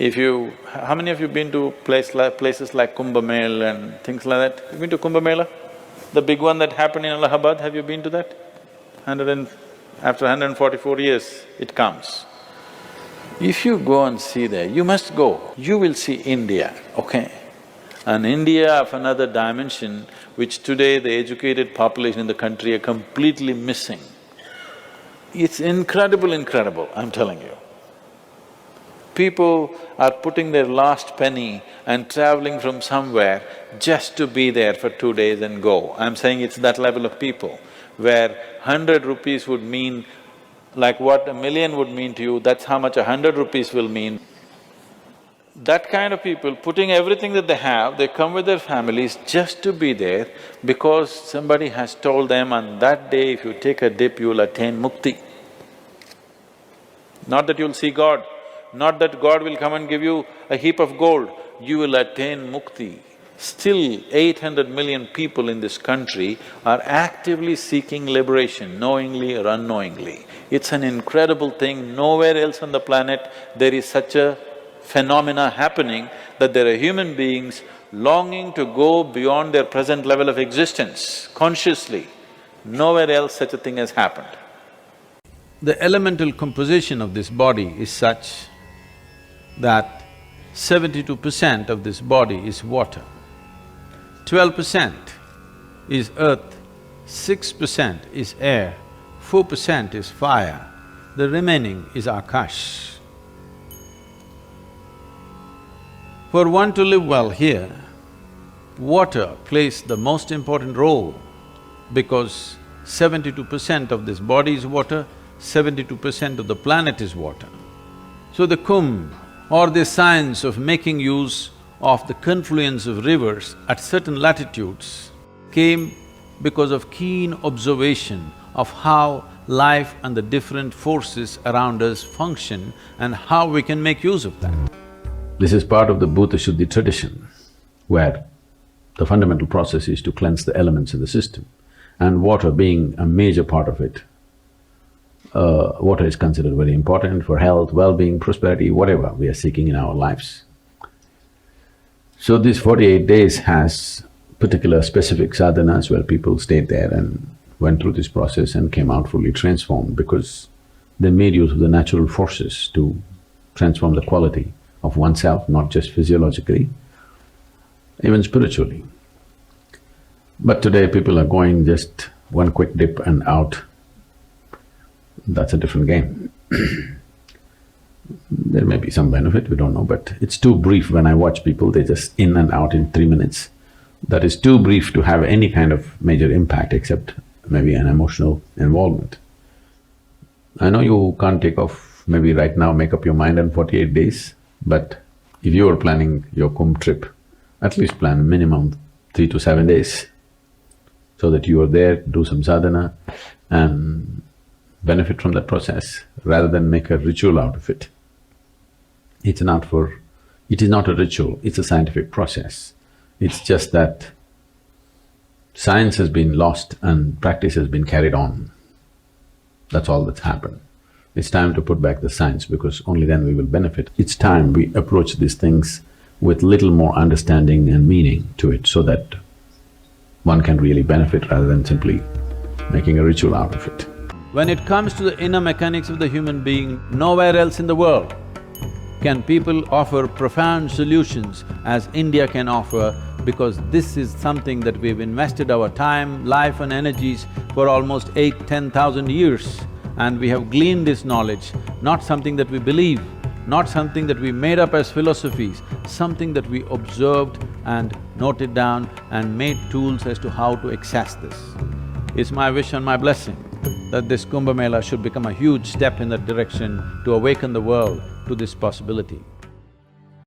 How many of you been to places like Kumbh Mela and things like that? You been to Kumbh Mela? The big one that happened in Allahabad, have you been to that? After 144 years, it comes. If you go and see there, you must go, you will see India, okay? An India of another dimension, which today the educated population in the country are completely missing. It's incredible, I'm telling you. People are putting their last penny and traveling from somewhere just to be there for 2 days and go. I'm saying it's that level of people, where 100 rupees would mean like what a million would mean to you, that's how much 100 rupees will mean. That kind of people, putting everything that they have, they come with their families just to be there because somebody has told them on that day if you take a dip, you will attain mukti. Not that you'll see God, not that God will come and give you a heap of gold, you will attain mukti. Still, 800 million people in this country are actively seeking liberation, knowingly or unknowingly. It's an incredible thing, nowhere else on the planet there is such a phenomena happening that there are human beings longing to go beyond their present level of existence consciously. Nowhere else such a thing has happened. The elemental composition of this body is such that 72% of this body is water, 12% is earth, 6% is air, 4% is fire, the remaining is Akash. For one to live well here, water plays the most important role because 72% of this body is water, 72% of the planet is water. So the Kumbh, or the science of making use of the confluence of rivers at certain latitudes, came because of keen observation of how life and the different forces around us function and how we can make use of that. This is part of the Bhuta Shuddhi tradition, where the fundamental process is to cleanse the elements in the system, and water being a major part of it. Water is considered very important for health, well-being, prosperity, whatever we are seeking in our lives. So these 48 days has particular specific sadhanas where people stayed there and went through this process and came out fully transformed because they made use of the natural forces to transform the quality of oneself, not just physiologically, even spiritually. But today people are going just one quick dip and out. That's a different game. There may be some benefit, we don't know, but it's too brief. When I watch people, they're just in and out in 3 minutes. That is too brief to have any kind of major impact except maybe an emotional involvement. I know you can't take off, maybe right now make up your mind in 48 days, but if you are planning your Kumbh trip, at least plan minimum 3 to 7 days so that you are there, do some sadhana and benefit from that process rather than make a ritual out of it. It is not a ritual, it's a scientific process. It's just that science has been lost and practice has been carried on. That's all that's happened. It's time to put back the science because only then we will benefit. It's time we approach these things with little more understanding and meaning to it so that one can really benefit rather than simply making a ritual out of it. When it comes to the inner mechanics of the human being, nowhere else in the world can people offer profound solutions as India can offer, because this is something that we've invested our time, life and energies for almost 8–10,000 years, and we have gleaned this knowledge, not something that we believe, not something that we made up as philosophies, something that we observed and noted down and made tools as to how to access this. It's my wish and my blessing that this Kumbh Mela should become a huge step in that direction to awaken the world to this possibility.